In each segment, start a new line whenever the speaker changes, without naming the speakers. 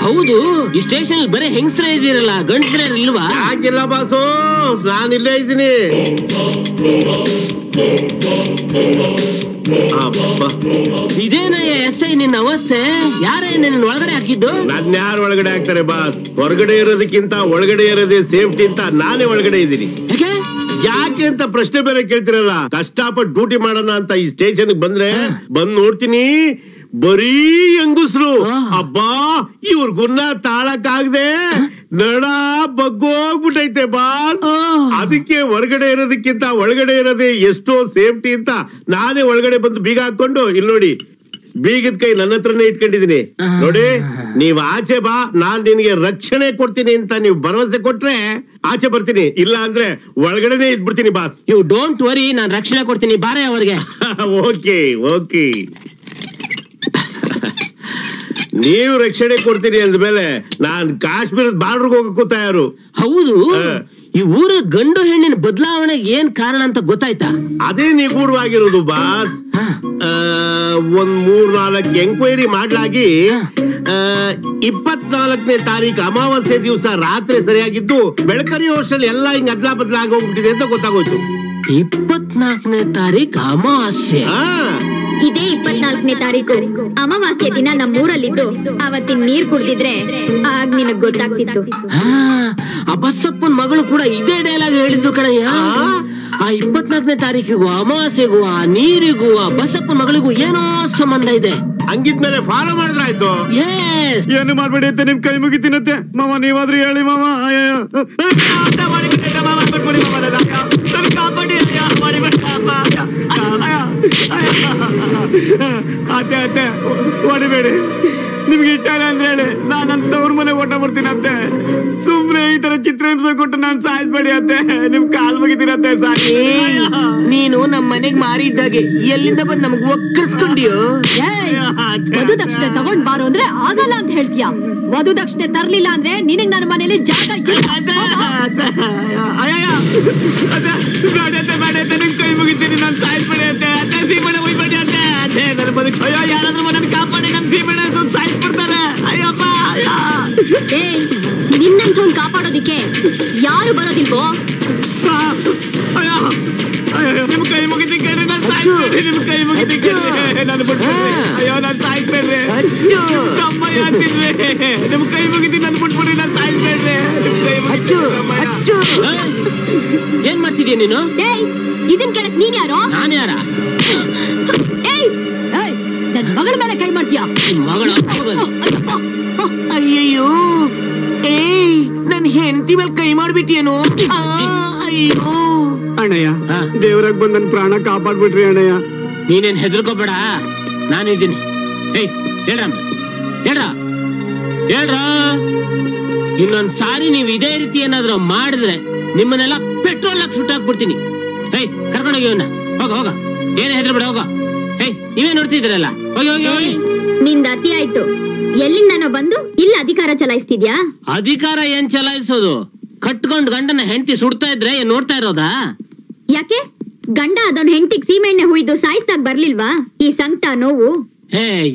ಹೌದು, ಈ ಸ್ಟೇಷನ್ ಬರೀ ಹೆಂಗಸ್ರೇ ಇದೀರಲ್ಲ, ಗಂಡಸ್ರೇ ಇಲ್ವಾ?
ಯಾಕಿಲ್ಲ ಬಾಸು, ನಾನಿಲ್ಲೇ ಇದ್ದೀನಿ.
ಇದೇನಯ್ಯ ಎಸ್ ಐ ನಿನ್ನ ಅವಸ್ಥೆ? ಯಾರೇ ನಿನ್ನ ಒಳಗಡೆ ಹಾಕಿದ್ದು?
ನನ್ ಯಾರು ಒಳಗಡೆ ಹಾಕ್ತಾರೆ ಬಾಸ್? ಹೊರಗಡೆ ಇರೋದಕ್ಕಿಂತ ಒಳಗಡೆ ಇರೋದೇ ಸೇಫ್ಟಿ ಅಂತ ನಾನೇ ಒಳಗಡೆ ಇದ್ದೀನಿ. ಯಾಕೆ ಅಂತ ಪ್ರಶ್ನೆ ಬೇರೆ ಕೇಳ್ತಿರಲ್ಲ. ಕಷ್ಟಪಟ್ಟು ಡ್ಯೂಟಿ ಮಾಡೋಣ ಅಂತ ಈ ಸ್ಟೇಷನ್ ಬಂದ್ರೆ ಬಂದ್ ನೋಡ್ತೀನಿ, ಬರೀ ಹೆಂಗುಸ್ರು. ಅಬ್ಬಾ, ಇವ್ರ ಗುನ್ನ ತಾಳಕ್ಕಾಗದೆ ನಡ ಬಗ್ಗೋಗ್ಬಿಟ್ಟೈತೆ ಬಾಸ್. ಅದಕ್ಕೆ ಹೊರಗಡೆ ಇರೋದಕ್ಕಿಂತ ಒಳಗಡೆ ಇರೋದೇ ಎಷ್ಟೋ ಸೇಫ್ಟಿ ಅಂತ ನಾನೇ ಒಳಗಡೆ ಬಂದು ಬೀಗ ಹಾಕೊಂಡು, ಇಲ್ಲಿ ನೋಡಿ ಬೀಗದ ಕೈ ನನ್ನ ಹತ್ರನೇ ಇಟ್ಕೊಂಡಿದೀನಿ. ನೋಡಿ, ನೀವ್ ಆಚೆ ಬಾ, ನಾನ್ ನಿನ್ಗೆ ರಕ್ಷಣೆ ಕೊಡ್ತೀನಿ ಅಂತ ನೀವು ಭರವಸೆ ಕೊಟ್ರೆ ಆಚೆ ಬರ್ತೀನಿ, ಇಲ್ಲ ಅಂದ್ರೆ ಒಳಗಡೆನೆ ಇದ್ಬಿಡ್ತೀನಿ ಬಾಸ್.
ಯು ಡೋಂಟ್ ವರಿ, ನಾನ್ ರಕ್ಷಣೆ ಕೊಡ್ತೀನಿ, ಬಾರೆ ಅವ್ರಿಗೆ.
ಓಕೆ ಓಕೆ, ನೀವು ರಕ್ಷಣೆ ಕೊಡ್ತೀನಿ ಅಂದ್ಮೇಲೆ ನಾನ್ ಕಾಶ್ಮೀರದ ಬಾರ್ಡರ್ಗೆ ಹೋಗಕ್ಕೂ ತಯಾರು.
ಹೌದು, ಈ ಊರ ಗಂಡು ಹೆಣ್ಣಿನ ಬದಲಾವಣೆ ಏನ್ ಕಾರಣ ಅಂತ ಗೊತ್ತಾಯ್ತಾ?
ಅದೇ ನಿಗೂಢವಾಗಿರೋದು ಬಾಸ್. ಒಂದ್ 3-4 ಎಂಕ್ವೈರಿ ಮಾಡ್ಲಾಗಿ 24ನೇ ತಾರೀಕು ಅಮಾವಾಸ್ಯೆ ದಿವಸ ರಾತ್ರಿ ಸರಿಯಾಗಿದ್ದು ಬೆಳಕರಿ ವರ್ಷದಲ್ಲಿ ಎಲ್ಲ ಹಿಂಗ್ ಅದ್ಲಾ ಬದ್ಲಾ ಆಗೋಗ್ಬಿಟ್ಟಿದೆ ಅಂತ ಗೊತ್ತಾಗೋಯ್ತು.
24ನೇ ತಾರೀಕು ಅಮಾವಾಸ್ಯೆ?
ಇದೇ 24ನೇ ತಾರೀಕು ಅಮಾವಾಸ್ಯೆ ದಿನ ನಮ್ಮೂರಲ್ಲಿದ್ದು ಅವತ್ತಿನ ನೀರ್ ಕುಡ್ದಿದ್ರೆ ಆಗ ನಿನಗ್ ಗೊತ್ತಾಗ್ತಿತ್ತು.
ಆ ಬಸಪ್ಪನ್ ಮಗಳು ಕೂಡ ಇದೇ ಡೈಲಾಗ್ ಹೇಳಿದ್ರು ಕಣಯ್ಯ. ಆ 24ನೇ ತಾರೀಕಿಗೂ ಅಮಾವಾಸ್ಯೆಗೂ ಆ ನೀರಿಗೂ ಆ ಬಸಪ್ಪನ್ ಮಗಳಿಗೂ ಏನೋ ಸಂಬಂಧ ಇದೆ.
ಹಂಗಿದ್ಮೇಲೆ ಫಾಲೋ ಮಾಡಿದ್ರಾಯ್ತು.
ಏನು ಮಾಡ್ಬೇಡಿ ಅಂತ ನಿಮ್ ಕೈ ಮುಗಿತೀನತ್ತೆ ಮಾವ, ನೀವಾದ್ರೂ ಹೇಳಿ ಮಾವ. ಅತ್ತೆ ಅತ್ತೆ ಹೊಡಿಬೇಡಿ, ನಿಮ್ಗೆ ಇಷ್ಟ ಇಲ್ಲ ಅಂದ್ರೆ ಹೇಳಿ, ನಾನಂತ ಅವ್ರ ಮನೆ ಓಟ ಬರ್ತೀನಂತೆ. ಸುಮ್ನೆ ಈ ತರ ಚಿತ್ರ ಹಿಂಸೆ ಕೊಟ್ಟು ನಾನ್ ಸಾಯಿಸ್ಬೇಡಿ ಅತ್ತೆ, ನಿಮ್ ಕಾಲ್ ಮುಗಿತೀನಂತೆ. ಸಾಕಿ,
ನೀನು ನಮ್ ಮನೆಗ್ ಮಾರಿದ್ದಾಗೆ ಎಲ್ಲಿಂದ ಬಂದ್ ನಮಗ್ ಒಕ್ಕರ್ಸ್ಕೊಂಡಿಯೋ?
ವಧು ದಕ್ಷಿಣೆ ತಗೊಂಡ್ ಬಾರೋ ಅಂದ್ರೆ ಆಗಲ್ಲ ಅಂತ ಹೇಳ್ತೀಯ. ವಧು ದಕ್ಷಿಣೆ ತರ್ಲಿಲ್ಲ ಅಂದ್ರೆ ನಿನಗ್ ನನ್ನ ಮನೇಲಿ ಜಾಗ
ಬೇಡ, ನಿಮ್ ಕೈ ಮುಗಿತೀನಿ, ನಾನ್ ಸಾಯಿಸ್ಬೇಡಿ ಅತ್ತೆ. ಅತ್ತೆ ಸೀಮೆಣ್ಣೆ ಒಯ್ಬೇಡಿ ಅತ್ತೆ. ಅದೇ ನನ್ನ ಬದುಕು, ಅಯ್ಯೋ ಯಾರಾದ್ರೂ ನನ್ನ ಕಾಪಾಡಿ, ನನ್ ಸೀಮೆಣ್ಣೆ ಸಾಯಿಸ್ಬಿಡ್ತಾರೆ. ಅಯ್ಯಪ್ಪ,
ನಿನ್ನಂಥವ್ನ್ ಕಾಪಾಡೋದಿಕ್ಕೆ ಯಾರು ಬರೋದಿಲ್ವೋ?
ನಿಮ್ ಕೈ ಮುಗಿತೀನಿ ಕೇಳಿ, ನಾನ್ ಸಾಯಿಸ್ಬೇಡಿ. ನಿಮ್ ಕೈ ಮುಗಿತೀನಿ ಕೇಳಿ, ನಾನು ಬಿಟ್ಬಿಡ್ರಿ. ಅಯ್ಯೋ ನಾನ್ ಸಾಯಿಸ್ಬೇಡ್ರಿ, ಅಮ್ಮಯ್ಯ ಅಂತಿದ್ರಿ. ನಿಮ್ ಕೈ ಮುಗಿತೀನಿ, ನನ್ ಬಿಟ್ಬಿಡ್ರಿ, ನಾನ್ ಸಾಯಿಸ್ಬೇಡ್ರಿ. ನಿಮ್ ಕೈ
ಏನ್ ಮಾಡ್ತಿದ್ಯಾ ನೀನು?
ಇದನ್ ಕೇಳಕ್ ನೀನ್ ಯಾರೋ?
ನಾನ್ ಯಾರ?
ನನ್ ಮಗಳ ಮೇಲೆ ಕೈ ಮಾಡ್ತೀಯ?
ಮಗಳ? ಅಯ್ಯಯ್ಯೋ, ನನ್ ಹೆಂಡತಿ ಮೇಲೆ ಕೈ ಮಾಡ್ಬಿಟ್ಟಿಯೇನು? ಅಯ್ಯೋ
ಅಣ್ಣಯ್ಯ, ದೇವರಾಗ ಬಂದ್ ನನ್ ಪ್ರಾಣ ಕಾಪಾಡ್ಬಿಟ್ರಿ ಅಣ್ಣಯ್ಯ.
ನೀನೇನ್ ಹೆದರ್ಕೋಬೇಡ, ನಾನಿದ್ದೀನಿ. ಹೇಳ್ರ ಇನ್ನೊಂದ್ ಸಾರಿ ನೀವ್ ಇದೇ ರೀತಿ ಏನಾದ್ರು ಮಾಡಿದ್ರೆ ನಿಮ್ಮನ್ನೆಲ್ಲ ಪೆಟ್ರೋಲ್ ಹಾಕಿ ಸುಟ್ಟಾಕ್ಬಿಡ್ತೀನಿ. ಕರ್ಕೊಂಡೋಗಿ ಹೋಗ ಹೋಗ, ಏನೇ ಹೆದರ್ಬೇಡ, ಹೋಗ. ನೀವೇ ನೋಡ್ತಿದ್ದೀರಲ್ಲ, ಹೋಗಿ ಹೋಗಿ ಹೋಗಿ.
ನಿಂದ ಅತಿ ಆಯ್ತು. ಎಲ್ಲಿಂದನೋ ಬಂದು ಇಲ್ಲ ಅಧಿಕಾರ ಚಲಾಯಿಸ್ತಿದ್ಯಾ?
ಅಧಿಕಾರ ಏನ್ ಚಲಾಯಿಸೋದು? ಕಟ್ಕೊಂಡ್ ಗಂಡನ ಹೆಂಡತಿ ಸುಡ್ತಾ ಇದ್ರೆ ಏನ್ ನೋಡ್ತಾ ಇರೋದಾ?
ಯಾಕೆ ಗಂಡ ಅದನ್ ಹೆಂಡತಿಗ್ ಸೀಮೆಣ್ಣೆ ಹುಯ್ದು ಸಾಯಿಸ್ದಾಗ ಬರ್ಲಿಲ್ವಾ ಈ ಸಂಕಟ ನೋವು?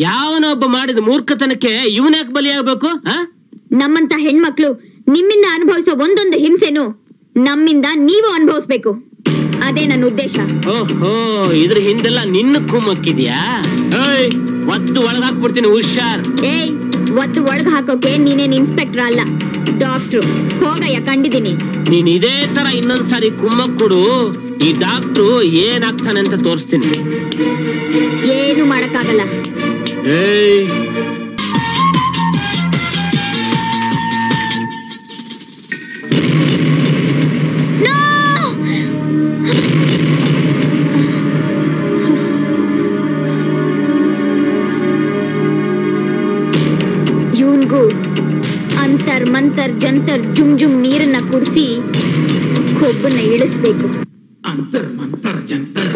ಯಾವನೊಬ್ಬ ಮಾಡಿದ ಮೂರ್ಖತನಕ್ಕೆ ಇವನ್ಯಾಕೆ ಬಲಿಯಾಗಬೇಕು?
ನಮ್ಮಂತ ಹೆಣ್ಮಕ್ಳು ನಿಮ್ಮಿಂದ ಅನುಭವಿಸೋ ಒಂದೊಂದು ಹಿಂಸೆನು ನಮ್ಮಿಂದ ನೀವು ಅನುಭವಿಸ್ಬೇಕು, ಅದೇ ನನ್ನ ಉದ್ದೇಶ.
ಓಹೋ, ಇದ್ರ ಹಿಂದೆಲ್ಲ ನಿನ್ನ ಕುಮ್ಮಕ್ಕಿದ್ಯಾ? ಒತ್ತು ಒಳಗ್ ಹಾಕ್ಬಿಡ್ತೀನಿ, ಹುಷಾರ್.
ಒತ್ತು ಒಳಗ್ ಹಾಕೋಕೆ ನೀನೇನ್ ಇನ್ಸ್ಪೆಕ್ಟರ್ ಅಲ್ಲ, ಡಾಕ್ಟ್ರು. ಹೋಗಯ್ಯ, ಕಂಡಿದ್ದೀನಿ.
ನೀನ್ ಇದೇ ತರ ಇನ್ನೊಂದ್ಸಾರಿ ಕುಮ್ಮಕ್ ಕೊಡು, ಈ ಡಾಕ್ಟ್ರು ಏನಾಗ್ತಾನೆ ಅಂತ ತೋರಿಸ್ತೀನಿ.
ಏನು ಮಾಡಕ್ಕಾಗಲ್ಲ. ಇವನ್ಗೂ ಅಂತರ್ ಮಂತರ್ ಜಂತರ್ ಜುಮ್ ಜುಮ್ ನೀರನ್ನ ಕುಡಿಸಿ ಕೊಬ್ಬನ್ನ ಇಳಿಸ್ಬೇಕು.
ಅಂತರ್ ಮಂತರ್ ಜಂತರ್.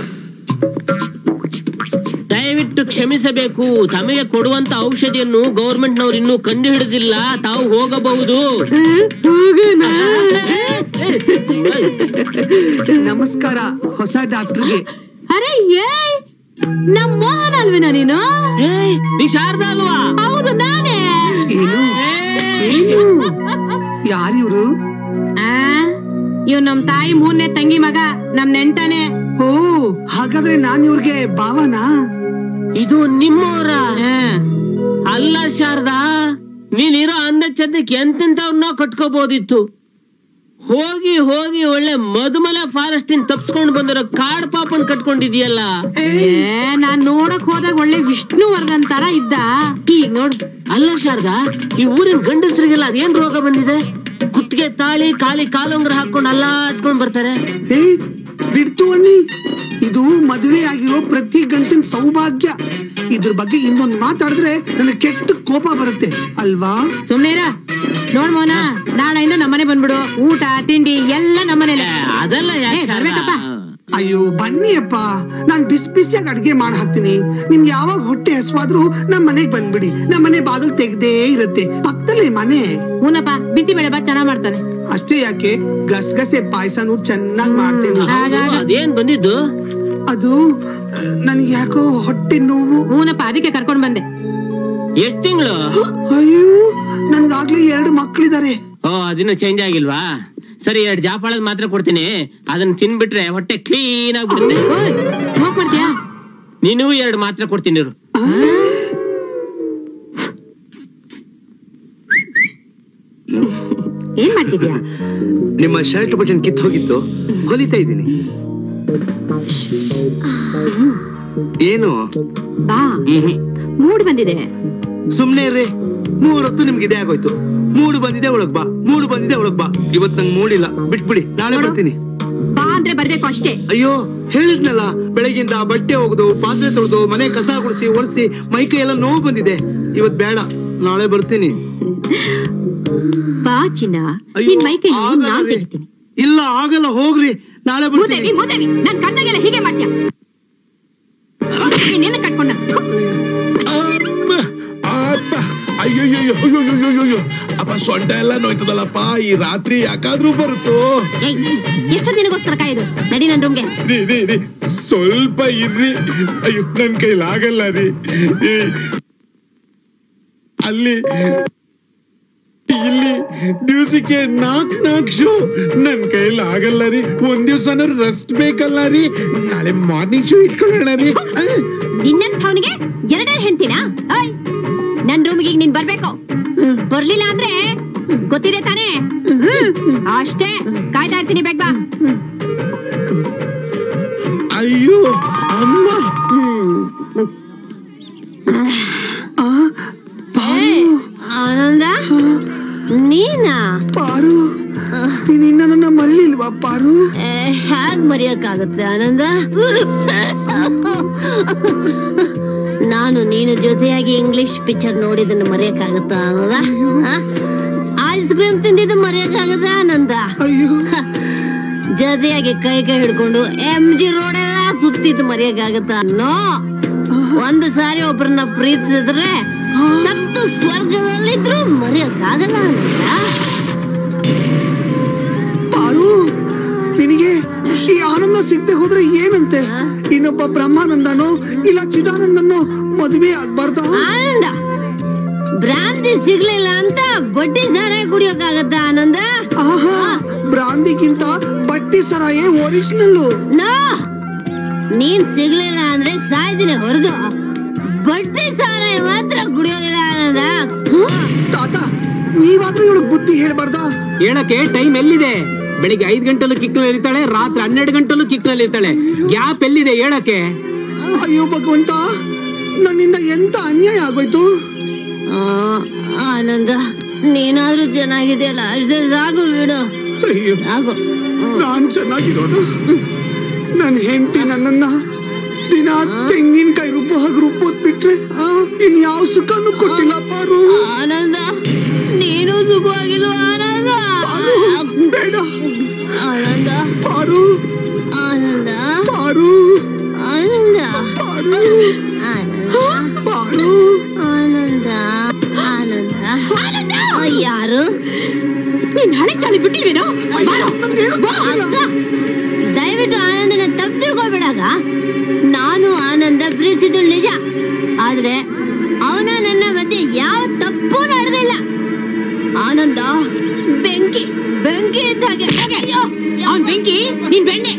ದಯವಿಟ್ಟು ಕ್ಷಮಿಸಬೇಕು, ತಮಗೆ ಕೊಡುವಂತ ಔಷಧಿಯನ್ನು ಗವರ್ಮೆಂಟ್ ನವರು ಇನ್ನೂ ಕಂಡು ಹಿಡಿದಿಲ್ಲ, ತಾವು ಹೋಗಬಹುದು.
ನಮಸ್ಕಾರ ಹೊಸ ಡಾಕ್ಟರ್ಗೆ.
ಅರೆ ನಮ್ ಮೋಹನ್ ಅಲ್ವೇನಾ ನೀನು?
ನೀ ಶಾರದಾ ಅಲ್ವಾ?
ಹೌದು, ನಾನೇ.
ಯಾರಿವ್ರು?
ಇವ್ ನಮ್ ತಾಯಿ 3ನೇ ತಂಗಿ ಮಗ, ನಮ್ ನೆಂಟನೆ.
ಓ, ಹಾಗಾದ್ರೆ ನಾನ್ ಇವ್ರಿಗೆ ಭಾವನಾ?
ಇದು ನಿಮ್ಮವರ ಅಲ್ಲ ಶಾರದಾ, ನೀನಿರೋ ಅಂದ ಚಂದಕ್ಕೆ ಎಂತೆಂತವ್ರನ್ನ ಕಟ್ಕೋಬಹುದಿತ್ತು. ಹೋಗಿ ಹೋಗಿ ಒಳ್ಳೆ ಮಧುಮಲ ಫಾರೆಸ್ಟ್ ಇನ್ ತಪ್ಸ್ಕೊಂಡ್ ಬಂದಿರೋ ಕಾಡ್ ಪಾಪನ್ ಕಟ್ಕೊಂಡಿದ್ಯಲ್ಲ.
ನಾನ್ ನೋಡಕ್ ಹೋದಾಗ ಒಳ್ಳೆ ವಿಷ್ಣುವರ್ಧನ್ ತರ ಇದ್ದ. ಈಗ ನೋಡು.
ಅಲ್ಲ ಶಾರದಾ, ಈ ಊರಿನ ಗಂಡಸರಿಗೆಲ್ಲ ಅದೇನ್ ರೋಗ ಬಂದಿದೆ? ಕುತ್ತಿಗೆ ತಾಳಿ ಕಾಲಿ ಕಾಲುಂಗ್ರ ಹಾಕೊಂಡು ಅಲ್ಲಾಡ್ಕೊಂಡ್ ಬರ್ತಾರೆ.
ಬಿಡ್ತು ಅನ್ನಿ, ಇದು ಮದುವೆ ಆಗಿರೋ ಪ್ರತಿ ಗಂಡಸಿನ ಸೌಭಾಗ್ಯ. ಇದ್ರ ಬಗ್ಗೆ ಇನ್ನೊಂದು ಮಾತಾಡಿದ್ರೆ ನನಗೆ ಕೆಟ್ಟ ಕೋಪ ಬರುತ್ತೆ ಅಲ್ವಾ?
ಸುಮ್ನೇರ ನೋಡ್ ಮೋನ, ನಾಳೆಯಿಂದ ನಮ್ಮನೆ ಬಂದ್ಬಿಡು. ಊಟ ತಿಂಡಿ ಎಲ್ಲ ನಮ್ಮನೇಲೆ.
ಅದೆಲ್ಲ
ಬರ್ಬೇಕಪ್ಪ.
ಅಯ್ಯೋ ಬನ್ನಿ ಅಪ್ಪ, ನಾನ್ ಬಿಸಿ ಬಿಸಿಯಾಗಿ ಅಡ್ಗೆ ಮಾಡಿ ಹಾಕ್ತೀನಿ. ನಿಮ್ಗೆ ಯಾವಾಗ ಹೊಟ್ಟೆ ಹಸುವಾದ್ರೂ ನಮ್ ಮನೆಗ್ ಬಂದ್ಬಿಡಿ. ನಮ್ಮನೆ ಬಾಗಿಲು ತೆಗ್ದೇ ಇರುತ್ತೆ, ಪಕ್ಕದಲ್ಲೇ ಮನೆ.
ಹೂನಪ್ಪ, ಬಿಸಿ ಬೇಳೆ ಬಾತ್ ಚೆನ್ನಾಗ್ ಮಾಡ್ತಾನೆ.
ಅಷ್ಟೇ ಯಾಕೆ, ಗಸಗಸೆ ಪಾಯಸನೂ ಚೆನ್ನಾಗ್ ಮಾಡ್ತೀನಿ.
ಅದೇನ್ ಬಂದಿದ್ದು?
ಅದು ನನ್ಗೆ ಯಾಕೋ ಹೊಟ್ಟೆ ನೋವು.
ಹೂನಪ್ಪ, ಅದಕ್ಕೆ ಕರ್ಕೊಂಡ್ ಬಂದೆ.
ಎಷ್ಟ್ ತಿಂಗಳು?
ಅಯ್ಯೋ, ನನ್ಗಾಗ್ಲೇ 2 ಮಕ್ಳಿದಾರೆ.
ಓ, ಅದಿನ್ನು ಚೇಂಜ್ ಆಗಿಲ್ವಾ? ಸರಿ, 2 ಜಾಪಾಳದ ಮಾತ್ರ ಕೊಡ್ತೀನಿ, ಅದನ್ನ ತಿನ್ಬಿಟ್ರೆ ಹೊಟ್ಟೆ ಕ್ಲೀನ್ ಆಗ್ಬಿಡುತ್ತೆ.
ಸ್ಮೋಕ್ ಮಾಡ್ತೀಯಾ?
ನೀನು 2 ಮಾತ್ರ ಕೊಡ್ತೀನಿ.
ಏನ್ ಮಾಡ್ತಿದ್ಯಾ?
ನಿಮ್ಮ ಶರ್ಟ್ ಬಟನ್ ಕಿತ್ತು ಹೋಗಿತ್ತು, ಹೊಲಿತಾ ಇದ್ದೀನಿ. ಏನು?
ಬಾ, ಮೂಡ್ ಬಂದಿದೆ.
ಸುಮ್ನೆ ರೀ, 3 ಹೊತ್ತು ನಿಮ್ಗೆ ಇದೇ ಆಗೋಯ್ತು. ಮೂಡು ಬಂದಿದೆ ಒಳಗ್ ಬಾ, ಮೂಡು ಬಂದಿದೆ ಒಳಗ್ ಬಾ. ಇವತ್ ನಂಗೆ ಮೂಡಿಲ್ಲ, ಬಿಟ್ಬಿಡಿ, ನಾಳೆ ಬರ್ತೀನಿ.
ಬಾ ಅಂದ್ರೆ ಬರ್ಬೇಕು ಅಷ್ಟೇ.
ಅಯ್ಯೋ, ಹೇಳಿದ್ನಲ್ಲ, ಬೆಳಗಿಂದ ಬಟ್ಟೆ ಒಗೆದು ಪಾತ್ರೆ ತೊಳೆದು ಮನೆ ಕಸ ಗುಡಿಸಿ ಒರೆಸಿ ಮೈಕೈ ಎಲ್ಲ ನೋವು ಬಂದಿದೆ. ಇವತ್ ಬೇಡ, ನಾಳೆ ಬರ್ತೀನಿ.
ಬಾ ಚಿನ್ನ, ನಿನ್ ಮೈಕೈ ನಾನ್ ತೆಗಿತೀನಿ.
ಇಲ್ಲ, ಆಗಲ್ಲ, ಹೋಗ್ರಿ, ನಾಳೆ ಬರ್ತೀನಿ.
ಮೂದೇವಿ, ನನ್ ಕಂಡಾಗೆಲ್ಲ ಹೀಗೆ ಮಾಡ್ತೀಯ? ನಿನ್ನ ಕಟ್ಕೊಂಡ.
ಅಯ್ಯೋ ಅಪ್ಪ, ಸೊಂಟ ಎಲ್ಲ ನೋಯ್ತದಲ್ಲಪ್ಪ. ಈ ರಾತ್ರಿ ಯಾಕಾದ್ರೂ ಬರುತ್ತೋ?
ಎಷ್ಟು ದಿನಗೋಸ್ಕರ ಕಾಯ್ದು? ನಡಿ ನನ್ ರೂಮ್ಗೆ.
ಸ್ವಲ್ಪ ಇರ್ರಿ. ಅಯ್ಯೋ, ನನ್ ಕೈಲಾಗಲ್ಲ ರೀ. ಅಲ್ಲಿ ಇಲ್ಲಿ ದಿವ್ಸಕ್ಕೆ 4 ಶೋ, ನನ್ ಕೈಲಿ ಆಗಲ್ಲ ರೀ. ಒಂದ್ ದಿವ್ಸನ ರೆಸ್ಟ್ ಬೇಕಲ್ಲ ರೀ. ನಾಳೆ ಮಾರ್ನಿಂಗ್ ಶೋ ಇಟ್ಕೊಳ್ಳೋಣ ರೀ.
ಇನ್ನಂಥವನಿಗೆ 2 ಹೆಂಡ್ತಿನಾ? ನನ್ ರೂಮ್ಗೆ ಈಗ ನೀನ್ ಬರ್ಬೇಕು. ಬರ್ಲಿಲ್ಲ ಅಂದ್ರೆ ಗೊತ್ತಿದೆ ತಾನೇ? ಅಷ್ಟೇ, ಕಾಯ್ತಾ ಇರ್ತೀನಿ, ಬೇಗ ಬಾ.
ಅಯ್ಯೋ ಅಮ್ಮ.
ಆನಂದ, ನೀನಾ?
ಪಾರು, ನೀನಿನ್ನ ನನ್ನ ಮರಳಿಲ್ವಾ ಪಾರು?
ಹ್ಯಾಗ್ ಮರೆಯಕ್ಕಾಗುತ್ತೆ ಆನಂದ? ನಾನು ನೀನು ಜೊತೆಯಾಗಿ ಇಂಗ್ಲಿಷ್ ಪಿಕ್ಚರ್ ನೋಡಿದನ್ನು ಮರೆಯಕ್ಕಾಗತ್ತಾ ಆನಂದ? ಐಸ್ ಕ್ರೀಮ್ ತಿಂದಿದ್ದು ಮರೆಯಕ್ಕಾಗತ್ತ ಆನಂದ? ಜೊತೆಯಾಗಿ ಕೈ ಹಿಡ್ಕೊಂಡು MG ರೋಡ್ ಎಲ್ಲ ಸುತ್ತಿದ್ದು ಮರೆಯಕ್ಕಾಗತ್ತ? ನೋ. ಒಂದು ಸಾರಿ ಒಬ್ಬರನ್ನ ಪ್ರೀತಿಸಿದ್ರೆ ಸತ್ತು ಸ್ವರ್ಗದಲ್ಲಿದ್ರು ಮರೆಯಕ್ಕಾಗಲ್ಲ ಆನಂದ.
ಪಾರು, ನಿನಗೆ ಈ ಆನಂದ ಸಿಗದೆ ಹೋದ್ರೆ ಏನಂತೆ? ಇನ್ನೊಬ್ಬ ಬ್ರಹ್ಮಾನಂದನೋ ಇಲ್ಲ ಚಿದಾನಂದನೋ ಮದುವೆ ಆಗ್ಬಾರ್ದ?
ಆನಂದ, ಬ್ರಾಂದಿ ಸಿಗ್ಲಿಲ್ಲ ಅಂತ ಬಡ್ಡಿ ಸಾರಾಯಿ ಕುಡಿಯೋಕಾಗತ್ತ ಆನಂದ?
ಆಹಾ, ಬ್ರಾಂದಿಗಿಂತ ಬಟ್ಟಿ ಸರಾಯೇ ಒರಿಜಿನಲ್ಲು.
ನೋ, ನೀನ್ ಸಿಗ್ಲಿಲ್ಲ ಅಂದ್ರೆ ಸಾಯ್ದಿನೇ ಹೊರದು ಬಡ್ಡಿ ಸಾರಾಯಿ ಮಾತ್ರ ಕುಡಿಯೋದಿಲ್ಲ ಆನಂದ.
ತಾತ, ನೀವಾದ್ರೂ ಇವಳು ಬುದ್ಧಿ ಹೇಳ್ಬಾರ್ದ?
ಹೇಳಕ್ಕೆ ಟೈಮ್ ಎಲ್ಲಿದೆ? ಬೆಳಿಗ್ಗೆ 5 ಗಂಟೆಲ್ಲೂ ಕಿಕ್ನಲ್ಲಿ ಇರ್ತಾಳೆ, ರಾತ್ರಿ 12 ಗಂಟೆಲ್ಲೂ ಕಿಕ್ನಲ್ಲಿ ಇರ್ತಾಳೆ. ಗ್ಯಾಪ್ ಎಲ್ಲಿದೆ ಹೇಳಕ್ಕೆ?
ಅಯ್ಯೋ ಭಗವಂತ, ನನ್ನಿಂದ ಎಂತ ಅನ್ಯಾಯ ಆಗೋಯ್ತು.
ಆನಂದ, ನೀನಾದ್ರೂ ಚೆನ್ನಾಗಿದೆಯಲ್ಲ, ಅಷ್ಟೇ ಸಾಕು ಬಿಡು.
ಅಯ್ಯೋ, ನಾನ್ ಚೆನ್ನಾಗಿರೋದು. ನನ್ ಹೆಂಡತಿ ನನ್ನನ್ನ ದಿನ ತೆಂಗಿನಕಾಯಿ ರುಬ್ಬೋ ಹಾಗೆ ರುಬ್ಬೋದ್ ಬಿಟ್ರೆ ಇನ್ ಯಾವ ಸುಖನೂ ಕೊಟ್ಟಿಲ್ಲ ಪಾರು.
ಆನಂದ, ನೀನು ಸುಖವಾಗಿಲ್ವ ಆನಂದ?
ಬೇಡ
ಆನಂದ.
ಪಾರು,
ಆನಂದ.
ಪಾರು,
ಆನಂದ.
ಪಾರು, ಪಾರು,
ಆನಂದ. ಆನಂದ. ಆನಂದ. ಯಾರು?
ನೀನ್ ಹಳೆ ಚಾಲಿ ಬಿಟ್ಟಿಲ್ವೇನೋ?
ದಯವಿಟ್ಟು ಆನಂದನ ತಪ್ಪು ತಿಳ್ಕೊಬೇಡಾಗ. ನಾನು ಆನಂದ ಪ್ರೀತಿಸಿದ್ದು ನಿಜ, ಆದ್ರೆ ಅವನ ನನ್ನ ಮಧ್ಯೆ ಯಾವ ತಪ್ಪು ನಡೆದಿಲ್ಲ. ಆನಂದ ಬೆಂಕಿ ಇದ್ದಾಗೆ.
ಅವ್ನ್ ಬೆಂಕಿ ನೀನ್ ಬೆಣ್ಣೆ.